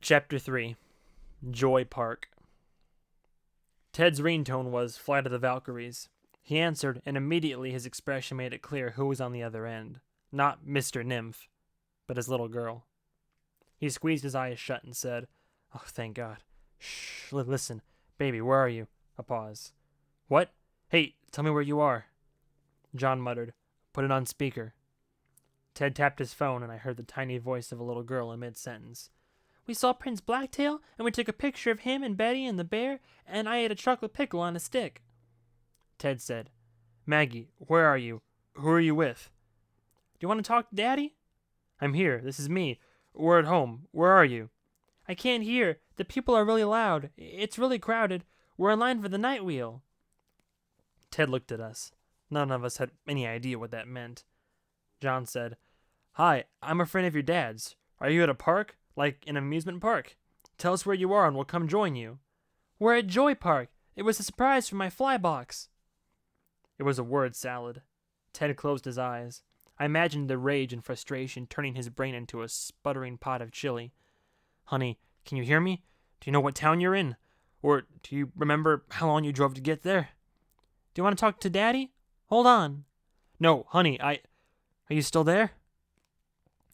Chapter 3 Joy Park. Ted's ringtone was Flight of the Valkyries. He answered, and immediately his expression made it clear who was on the other end. Not Mr. Nymph, but his little girl. He squeezed his eyes shut and said, "Oh, thank God. Shh, listen. Baby, where are you?" A pause. "What? Hey, tell me where you are." John muttered, "Put it on speaker." Ted tapped his phone, and I heard the tiny voice of a little girl in mid-sentence. "We saw Prince Blacktail, and we took a picture of him and Betty and the bear, and I ate a chocolate pickle on a stick." Ted said, "Maggie, where are you? Who are you with?" "Do you want to talk to Daddy?" "I'm here. This is me. We're at home. Where are you?" "I can't hear. The people are really loud. It's really crowded. We're in line for the night wheel." Ted looked at us. None of us had any idea what that meant. John said, "Hi, I'm a friend of your dad's. Are you at a park? Like an amusement park? Tell us where you are and we'll come join you." "We're at Joy Park. It was a surprise for my fly box." It was a word salad. Ted closed his eyes. I imagined the rage and frustration turning his brain into a sputtering pot of chili. "Honey, can you hear me? Do you know what town you're in? Or do you remember how long you drove to get there?" "Do you want to talk to Daddy? Hold on." "No, honey, Are you still there?"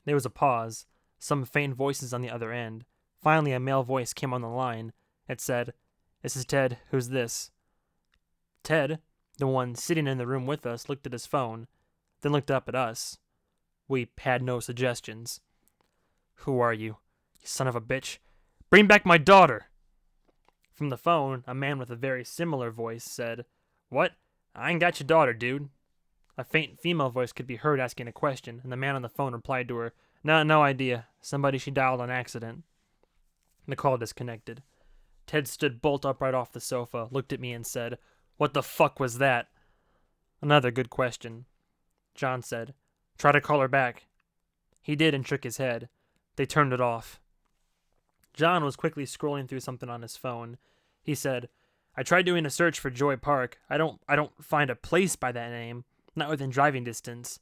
There was a pause. Some faint voices on the other end. Finally, a male voice came on the line. It said, "This is Ted. Who's this?" Ted, the one sitting in the room with us, looked at his phone, then looked up at us. We had no suggestions. "Who are you, you son of a bitch? Bring back my daughter!" From the phone, a man with a very similar voice said, "What? I ain't got your daughter, dude." A faint female voice could be heard asking a question, and the man on the phone replied to her, No idea. Somebody she dialed on accident." The call disconnected. Ted stood bolt upright off the sofa, looked at me, and said, "What the fuck was that?" Another good question. John said, "Try to call her back." He did and shook his head. They turned it off. John was quickly scrolling through something on his phone. He said, "I tried doing a search for Joy Park. I don't find a place by that name. Not within driving distance.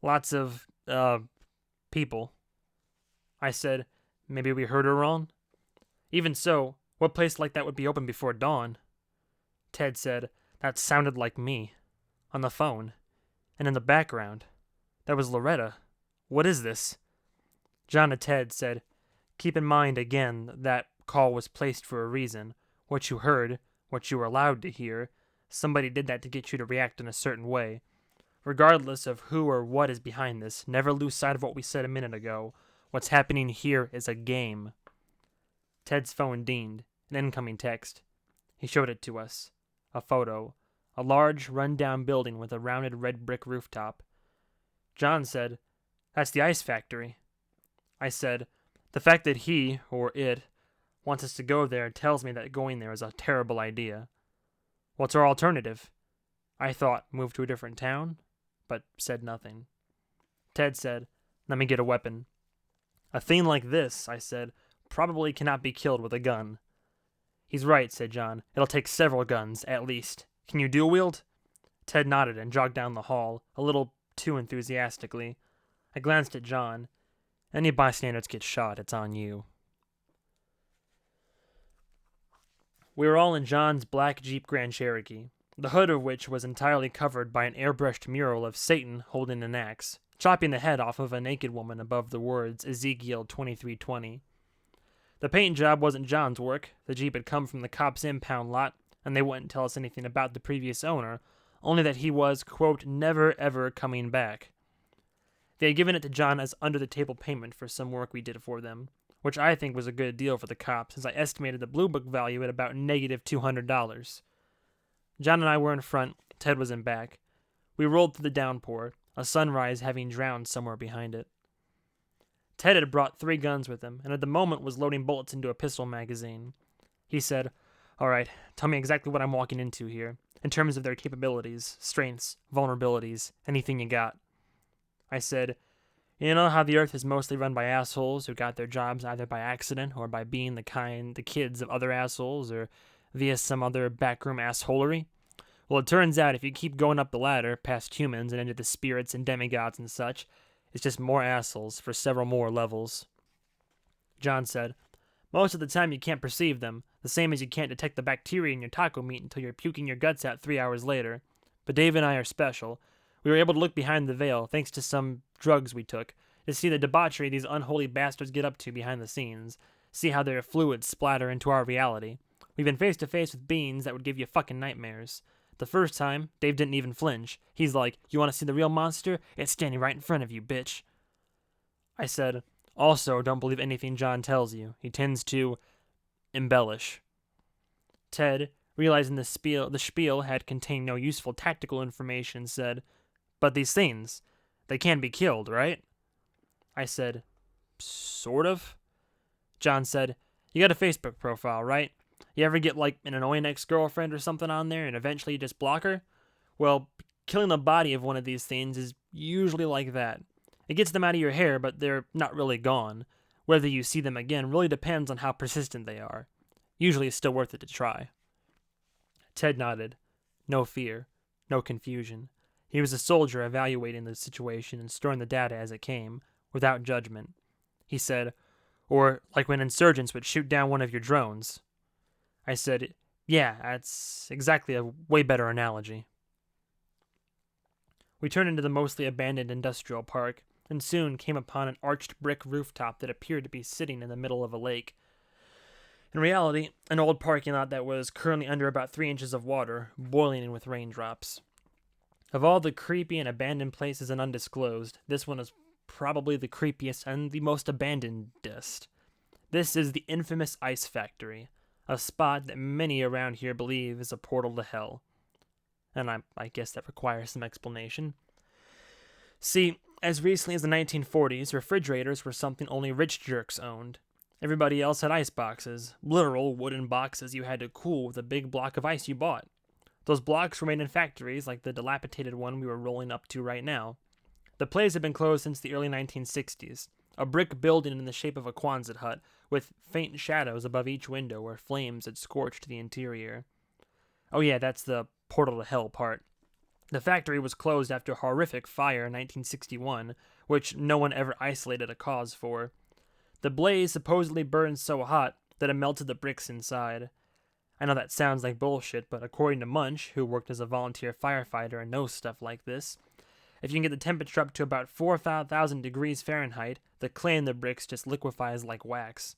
Lots of, people." I said, "Maybe we heard her wrong?" "Even so, what place like that would be open before dawn?" Ted said, "That sounded like me. On the phone. And in the background. That was Loretta. What is this?" John and Ted said, "Keep in mind again that call was placed for a reason. What you heard, what you were allowed to hear, somebody did that to get you to react in a certain way. Regardless of who or what is behind this, never lose sight of what we said a minute ago. What's happening here is a game." Ted's phone dinged, an incoming text. He showed it to us. A photo. A large, run-down building with a rounded red brick rooftop. John said, "That's the ice factory." I said, "The fact that he, or it, wants us to go there tells me that going there is a terrible idea. What's our alternative?" I thought move to a different town, but said nothing. Ted said, "Let me get a weapon." "A thing like this," I said, "probably cannot be killed with a gun." "He's right," said John. "It'll take several guns, at least. Can you dual wield?" Ted nodded and jogged down the hall, a little too enthusiastically. I glanced at John. "Any bystanders get shot, it's on you." We were all in John's black Jeep Grand Cherokee, the hood of which was entirely covered by an airbrushed mural of Satan holding an axe, chopping the head off of a naked woman above the words Ezekiel 23:20. The paint job wasn't John's work. The Jeep had come from the cops' impound lot, and they wouldn't tell us anything about the previous owner, only that he was, quote, never ever coming back. They had given it to John as under-the-table payment for some work we did for them, which I think was a good deal for the cops, as I estimated the Blue Book value at about negative $200. John and I were in front, Ted was in back. We rolled through the downpour, a sunrise having drowned somewhere behind it. Ted had brought 3 guns with him, and at the moment was loading bullets into a pistol magazine. He said, "All right, tell me exactly what I'm walking into here, in terms of their capabilities, strengths, vulnerabilities, anything you got." I said, "You know how the Earth is mostly run by assholes who got their jobs either by accident or by being the kids of other assholes or via some other backroom assholery? Well, it turns out if you keep going up the ladder, past humans and into the spirits and demigods and such, it's just more assholes for several more levels." John said, Most of the time you can't perceive them, the same as you can't detect the bacteria in your taco meat until you're puking your guts out 3 hours later. But Dave and I are special. We were able to look behind the veil, thanks to some drugs we took, to see the debauchery these unholy bastards get up to behind the scenes, see how their fluids splatter into our reality. We've been face to face with beings that would give you fucking nightmares. The first time, Dave didn't even flinch. He's like, "You want to see the real monster? It's standing right in front of you, bitch." I said, "Also, don't believe anything John tells you. He tends to embellish." Ted, realizing the spiel had contained no useful tactical information, said, "But these things, they can be killed, right?" I said, "Sort of." John said, "You got a Facebook profile, right? You ever get like an annoying ex-girlfriend or something on there and eventually you just block her? Well, killing the body of one of these things is usually like that. It gets them out of your hair, but they're not really gone. Whether you see them again really depends on how persistent they are. Usually it's still worth it to try." Ted nodded. No fear. No confusion. He was a soldier evaluating the situation and storing the data as it came, without judgment. He said, "Or like when insurgents would shoot down one of your drones." I said, "Yeah, that's exactly a way better analogy." We turned into the mostly abandoned industrial park, and soon came upon an arched brick rooftop that appeared to be sitting in the middle of a lake. In reality, an old parking lot that was currently under about 3 inches of water, boiling in with raindrops. Of all the creepy and abandoned places in Undisclosed, this one is probably the creepiest and the most abandonedest. This is the infamous Ice Factory, a spot that many around here believe is a portal to hell. And I guess that requires some explanation. See, as recently as the 1940s, refrigerators were something only rich jerks owned. Everybody else had ice boxes, literal wooden boxes you had to cool with a big block of ice you bought. Those blocks were made in factories like the dilapidated one we were rolling up to right now. The place had been closed since the early 1960s, a brick building in the shape of a Quonset hut, with faint shadows above each window where flames had scorched the interior. Oh yeah, that's the portal to hell part. The factory was closed after a horrific fire in 1961, which no one ever isolated a cause for. The blaze supposedly burned so hot that it melted the bricks inside. I know that sounds like bullshit, but according to Munch, who worked as a volunteer firefighter and knows stuff like this, if you can get the temperature up to about 4,000 degrees Fahrenheit, the clay in the bricks just liquefies like wax.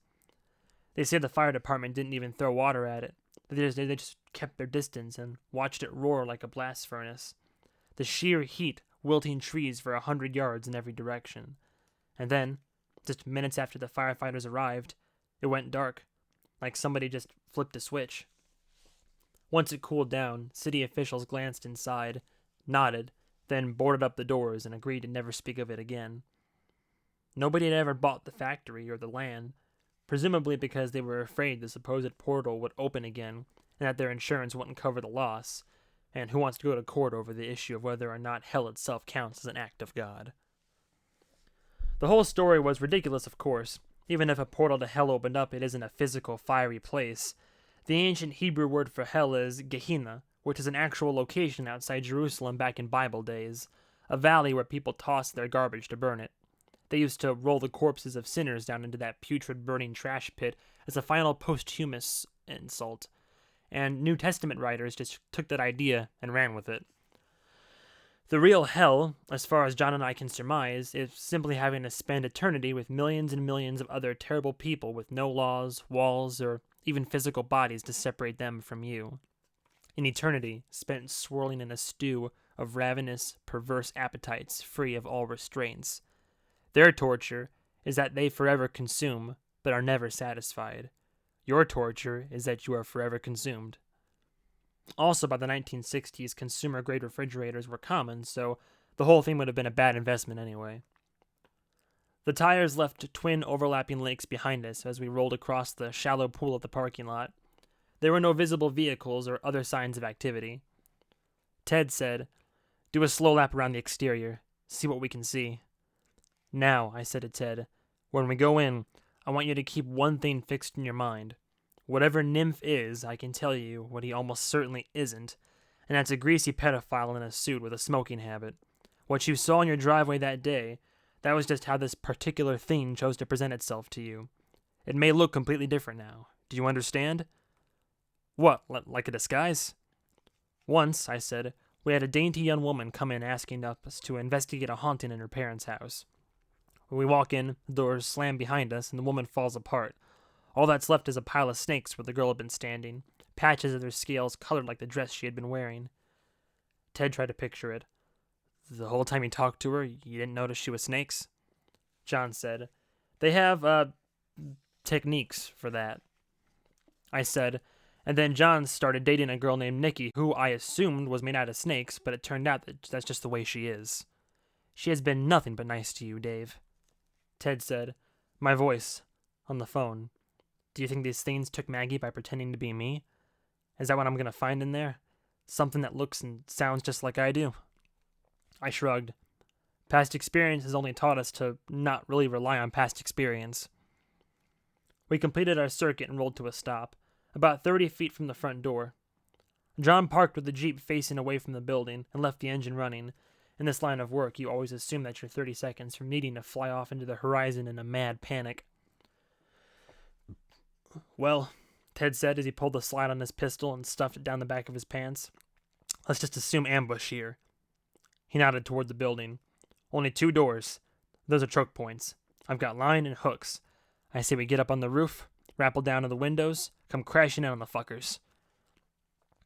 They say the fire department didn't even throw water at it. They just kept their distance and watched it roar like a blast furnace. The sheer heat wilting trees for 100 yards in every direction. And then, just minutes after the firefighters arrived, it went dark, like somebody just flipped a switch. Once it cooled down, city officials glanced inside, nodded, then boarded up the doors and agreed to never speak of it again. Nobody had ever bought the factory or the land, presumably because they were afraid the supposed portal would open again and that their insurance wouldn't cover the loss, and who wants to go to court over the issue of whether or not hell itself counts as an act of God? The whole story was ridiculous, of course. Even if a portal to hell opened up, it isn't a physical, fiery place. The ancient Hebrew word for hell is Gehenna, which is an actual location outside Jerusalem back in Bible days, a valley where people tossed their garbage to burn it. They used to roll the corpses of sinners down into that putrid burning trash pit as a final posthumous insult, and New Testament writers just took that idea and ran with it. The real hell, as far as John and I can surmise, is simply having to spend eternity with millions and millions of other terrible people with no laws, walls, or even physical bodies to separate them from you. An eternity spent swirling in a stew of ravenous, perverse appetites free of all restraints. Their torture is that they forever consume, but are never satisfied. Your torture is that you are forever consumed. Also, by the 1960s, consumer-grade refrigerators were common, so the whole thing would have been a bad investment anyway. The tires left twin overlapping lakes behind us as we rolled across the shallow pool of the parking lot. There were no visible vehicles or other signs of activity. Ted said, "Do a slow lap around the exterior. See what we can see." "Now," I said to Ted, "when we go in, I want you to keep one thing fixed in your mind. Whatever Nymph is, I can tell you what he almost certainly isn't, and that's a greasy pedophile in a suit with a smoking habit. What you saw in your driveway that day, that was just how this particular thing chose to present itself to you. It may look completely different now. Do you understand? What, like a disguise? Once, I said, we had a dainty young woman come in asking us to investigate a haunting in her parents' house. When we walk in, the doors slam behind us, and the woman falls apart. All that's left is a pile of snakes where the girl had been standing, patches of their scales colored like the dress she had been wearing. Ted tried to picture it. The whole time you talked to her, you didn't notice she was snakes? John said, they have, techniques for that. I said, and then John started dating a girl named Nikki, who I assumed was made out of snakes, but it turned out that that's just the way she is. She has been nothing but nice to you, Dave. Ted said, my voice, on the phone. Do you think these things took Maggie by pretending to be me? Is that what I'm going to find in there? Something that looks and sounds just like I do? I shrugged. Past experience has only taught us to not really rely on past experience. We completed our circuit and rolled to a stop, about 30 feet from the front door. John parked with the Jeep facing away from the building and left the engine running. In this line of work, you always assume that you're 30 seconds from needing to fly off into the horizon in a mad panic. Well, Ted said as he pulled the slide on his pistol and stuffed it down the back of his pants. Let's just assume ambush here. He nodded toward the building. Only 2 doors. Those are choke points. I've got line and hooks. I say we get up on the roof, rappel down to the windows, come crashing in on the fuckers.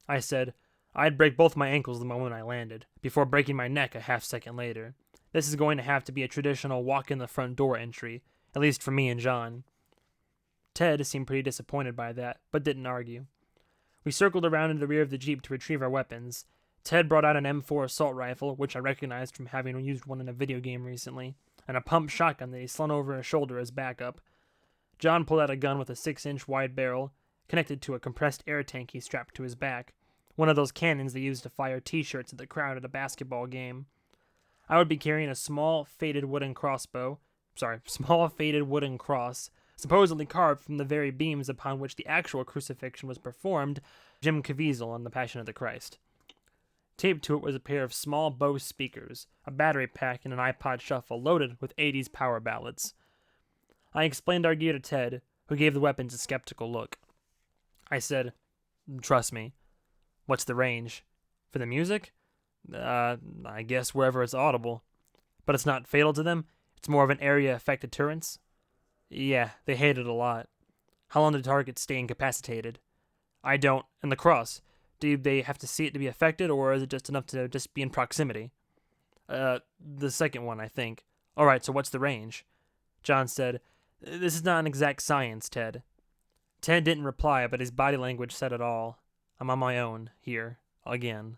I said, I'd break both my ankles the moment I landed, before breaking my neck a half-second later. This is going to have to be a traditional walk-in-the-front-door entry, at least for me and John. Ted seemed pretty disappointed by that, but didn't argue. We circled around in the rear of the Jeep to retrieve our weapons. Ted brought out an M4 assault rifle, which I recognized from having used one in a video game recently, and a pump shotgun that he slung over his shoulder as backup. John pulled out a gun with a 6-inch wide barrel, connected to a compressed air tank he strapped to his back, one of those cannons they use to fire t-shirts at the crowd at a basketball game. I would be carrying a small faded wooden cross, supposedly carved from the very beams upon which the actual crucifixion was performed, Jim Caviezel on The Passion of the Christ. Taped to it was a pair of small Bose speakers, a battery pack, and an iPod Shuffle loaded with 80s power ballads. I explained our gear to Ted, who gave the weapons a skeptical look. I said, trust me. What's the range? For the music? I guess wherever it's audible. But it's not fatal to them? It's more of an area effect deterrence? Yeah, they hate it a lot. How long do targets stay incapacitated? I don't. And the cross? Do they have to see it to be affected, or is it just enough to just be in proximity? The second one, I think. Alright, so what's the range? John said, this is not an exact science, Ted. Ted didn't reply, but his body language said it all. I'm on my own, here, again.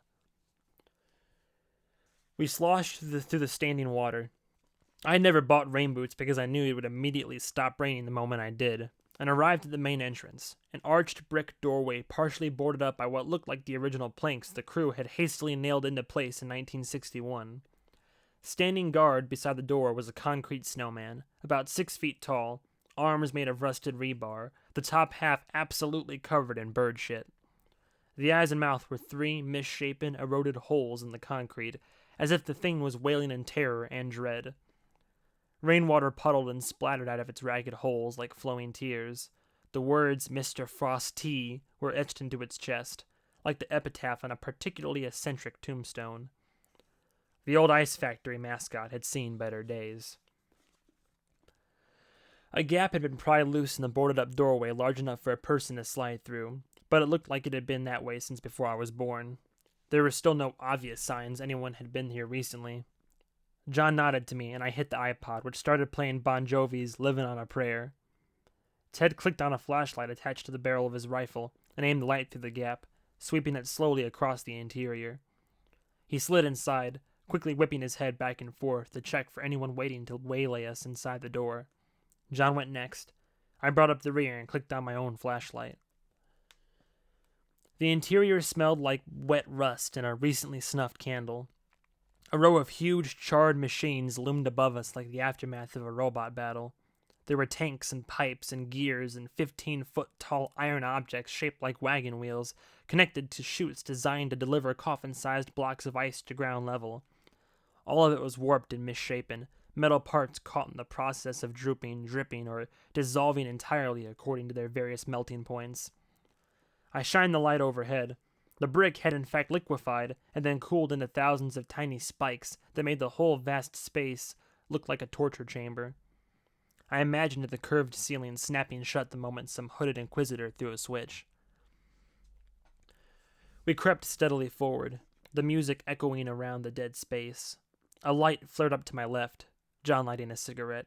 We sloshed through the standing water. I had never bought rain boots because I knew it would immediately stop raining the moment I did, and arrived at the main entrance, an arched brick doorway partially boarded up by what looked like the original planks the crew had hastily nailed into place in 1961. Standing guard beside the door was a concrete snowman, about 6 feet tall, arms made of rusted rebar, the top half absolutely covered in bird shit. The eyes and mouth were 3 misshapen, eroded holes in the concrete, as if the thing was wailing in terror and dread. Rainwater puddled and splattered out of its ragged holes like flowing tears. The words Mr. Frost T were etched into its chest, like the epitaph on a particularly eccentric tombstone. The old ice factory mascot had seen better days. A gap had been pried loose in the boarded-up doorway large enough for a person to slide through, but it looked like it had been that way since before I was born. There were still no obvious signs anyone had been here recently. John nodded to me, and I hit the iPod, which started playing Bon Jovi's Livin' on a Prayer. Ted clicked on a flashlight attached to the barrel of his rifle and aimed the light through the gap, sweeping it slowly across the interior. He slid inside, quickly whipping his head back and forth to check for anyone waiting to waylay us inside the door. John went next. I brought up the rear and clicked on my own flashlight. The interior smelled like wet rust and a recently snuffed candle. A row of huge, charred machines loomed above us like the aftermath of a robot battle. There were tanks and pipes and gears and 15-foot-tall iron objects shaped like wagon wheels, connected to chutes designed to deliver coffin-sized blocks of ice to ground level. All of it was warped and misshapen, metal parts caught in the process of drooping, dripping, or dissolving entirely according to their various melting points. I shined the light overhead. The brick had in fact liquefied and then cooled into thousands of tiny spikes that made the whole vast space look like a torture chamber. I imagined the curved ceiling snapping shut the moment some hooded inquisitor threw a switch. We crept steadily forward, the music echoing around the dead space. A light flared up to my left, John lighting a cigarette.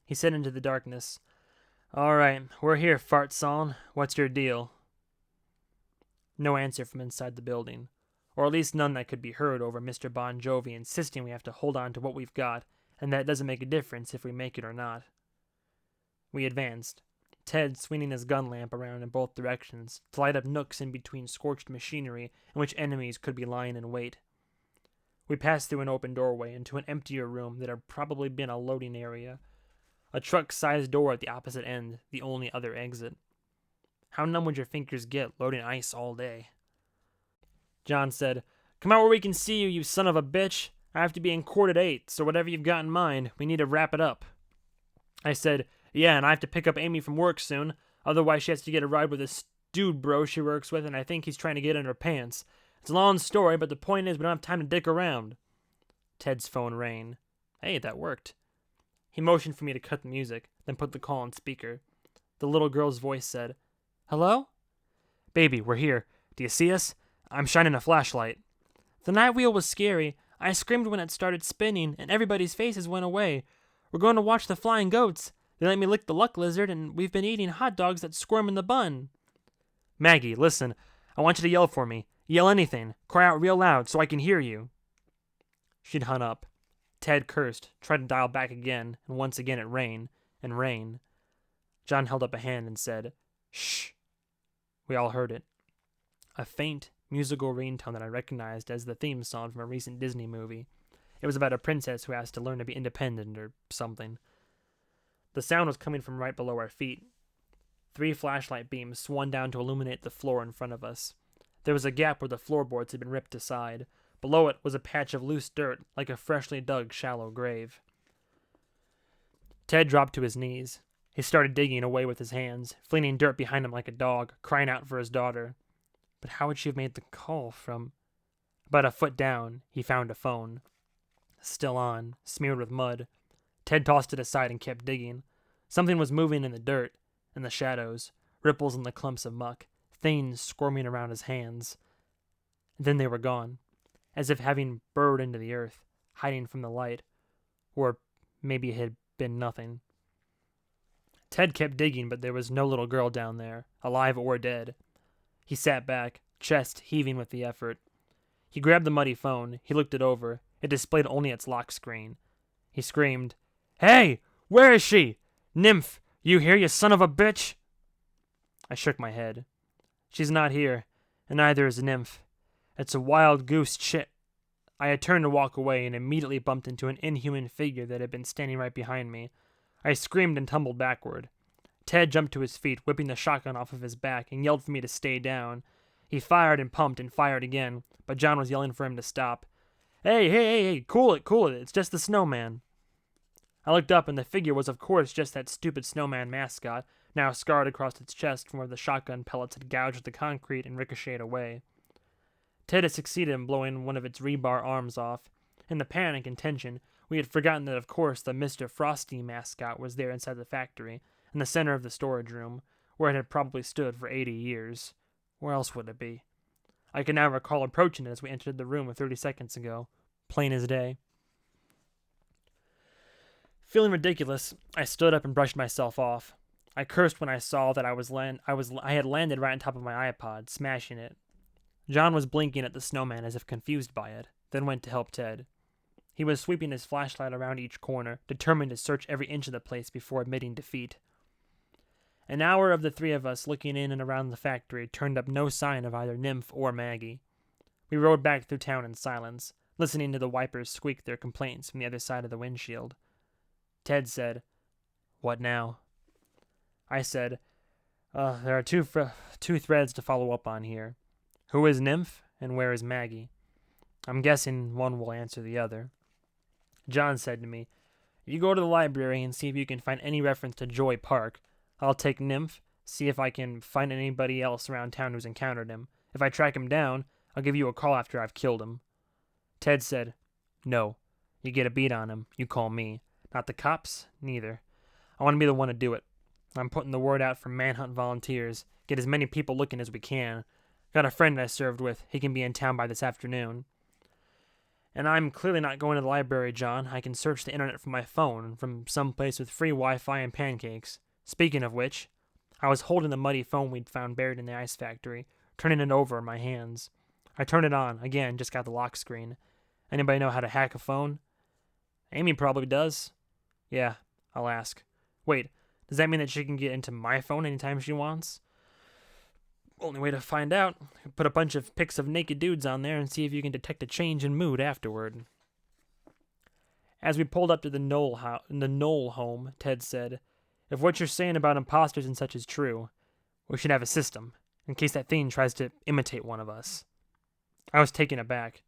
He said into the darkness, "All right, we're here, Fartzon. What's your deal?" No answer from inside the building, or at least none that could be heard over Mr. Bon Jovi insisting we have to hold on to what we've got, and that it doesn't make a difference if we make it or not. We advanced, Ted swinging his gun lamp around in both directions to light up nooks in between scorched machinery in which enemies could be lying in wait. We passed through an open doorway into an emptier room that had probably been a loading area. A truck-sized door at the opposite end, the only other exit. How numb would your fingers get loading ice all day? John said, "Come out where we can see you, you son of a bitch. I have to be in court at 8, so whatever you've got in mind, we need to wrap it up." I said, "Yeah, and I have to pick up Amy from work soon. Otherwise she has to get a ride with this dude bro she works with, and I think he's trying to get in her pants. It's a long story, but the point is we don't have time to dick around." Ted's phone rang. Hey, that worked. He motioned for me to cut the music, then put the call on speaker. The little girl's voice said, "Hello?" "Baby, we're here. Do you see us? I'm shining a flashlight." "The night wheel was scary. I screamed when it started spinning, and everybody's faces went away. We're going to watch the flying goats. They let me lick the luck lizard, and we've been eating hot dogs that squirm in the bun." "Maggie, listen. I want you to yell for me. Yell anything. Cry out real loud so I can hear you." She'd hung up. Ted cursed, tried to dial back again, and once again it rang, and rang. John held up a hand and said, "Shh." We all heard it. A faint, musical ringtone that I recognized as the theme song from a recent Disney movie. It was about a princess who has to learn to be independent or something. The sound was coming from right below our feet. 3 flashlight beams swung down to illuminate the floor in front of us. There was a gap where the floorboards had been ripped aside. Below it was a patch of loose dirt, like a freshly dug shallow grave. Ted dropped to his knees. He started digging away with his hands, flinging dirt behind him like a dog, crying out for his daughter. But how would she have made the call from... About a foot down, he found a phone. Still on, smeared with mud. Ted tossed it aside and kept digging. Something was moving in the dirt, in the shadows, ripples in the clumps of muck, things squirming around his hands. Then they were gone, as if having burrowed into the earth, hiding from the light. Or maybe it had been nothing. Ted kept digging, but there was no little girl down there, alive or dead. He sat back, chest heaving with the effort. He grabbed the muddy phone. He looked it over. It displayed only its lock screen. He screamed, "Hey! Where is she? Nymph! You here, you son of a bitch?" I shook my head. "She's not here, and neither is Nymph. It's a wild goose chit." I had turned to walk away and immediately bumped into an inhuman figure that had been standing right behind me. I screamed and tumbled backward. Ted jumped to his feet, whipping the shotgun off of his back, and yelled for me to stay down. He fired and pumped and fired again, but John was yelling for him to stop. Hey, cool it, it's just the snowman." I looked up, and the figure was of course just that stupid snowman mascot, now scarred across its chest from where the shotgun pellets had gouged the concrete and ricocheted away. Ted had succeeded in blowing one of its rebar arms off. In the panic and tension, we had forgotten that of course the Mr. Frosty mascot was there inside the factory, in the center of the storage room, where it had probably stood for 80 years. Where else would it be? I can now recall approaching it as we entered the room 30 seconds ago. Plain as day. Feeling ridiculous, I stood up and brushed myself off. I cursed when I saw that I had landed right on top of my iPod, smashing it. John was blinking at the snowman as if confused by it, then went to help Ted. He was sweeping his flashlight around each corner, determined to search every inch of the place before admitting defeat. An hour of the 3 of us looking in and around the factory turned up no sign of either Nymph or Maggie. We rode back through town in silence, listening to the wipers squeak their complaints from the other side of the windshield. Ted said, "What now?" I said, there are two threads to follow up on here. Who is Nymph, and where is Maggie? I'm guessing one will answer the other." John said to me, You go to the library and see if you can find any reference to Joy Park. I'll take Nymph, see if I can find anybody else around town who's encountered him. If I track him down, I'll give you a call after I've killed him." Ted said, "No. You get a beat on him, you call me. Not the cops, neither. I want to be the one to do it. I'm putting the word out for manhunt volunteers. Get as many people looking as we can. Got a friend I served with. He can be in town by this afternoon. And I'm clearly not going to the library, John. I can search the internet from my phone, from some place with free Wi-Fi and pancakes. Speaking of which, I was holding the muddy phone we'd found buried in the ice factory, turning it over in my hands. I turned it on. Again, just got the lock screen. Anybody know how to hack a phone? Amy probably does. Yeah, I'll ask. Wait, does that mean that she can get into my phone anytime she wants? Only way to find out. Put a bunch of pics of naked dudes on there and see if you can detect a change in mood afterward. As we pulled up to the Knoll home, Ted said, "If what you're saying about imposters and such is true, we should have a system, in case that thing tries to imitate one of us." I was taken aback.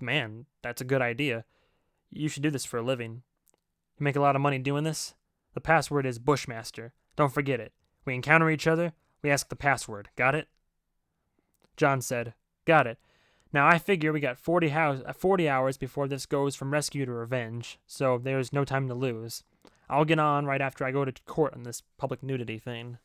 "Man, that's a good idea. You should do this for a living. You make a lot of money doing this? The password is Bushmaster. Don't forget it. We encounter each other, we ask the password. Got it?" John said, "Got it. Now I figure we got 40 hours before this goes from rescue to revenge, so there's no time to lose. I'll get on right after I go to court on this public nudity thing."